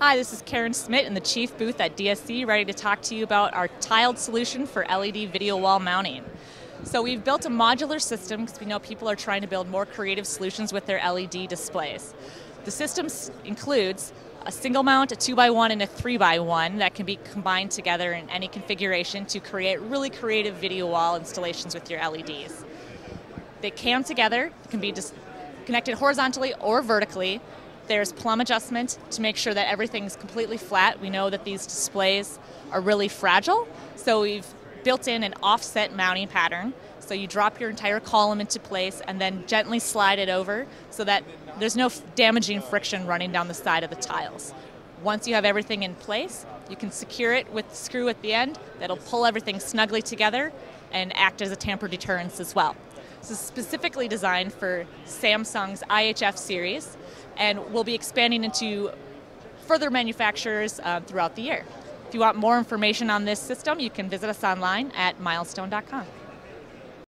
Hi, this is Karen Smith in the Chief booth at DSE, ready to talk to you about our TiLED solution for LED video wall mounting. So we've built a modular system because we know people are trying to build more creative solutions with their LED displays. The system includes a single mount, a 2x1, and a 3x1 that can be combined together in any configuration to create really creative video wall installations with your LEDs. They cam together, can be connected horizontally or vertically. There's plumb adjustment to make sure that everything's completely flat. We know that these displays are really fragile, so we've built in an offset mounting pattern. So you drop your entire column into place and then gently slide it over so that there's no damaging friction running down the side of the tiles. Once you have everything in place, you can secure it with the screw at the end that'll pull everything snugly together and act as a tamper deterrence as well. This is specifically designed for Samsung's IHF series, and we'll be expanding into further manufacturers throughout the year. If you want more information on this system, you can visit us online at milestone.com.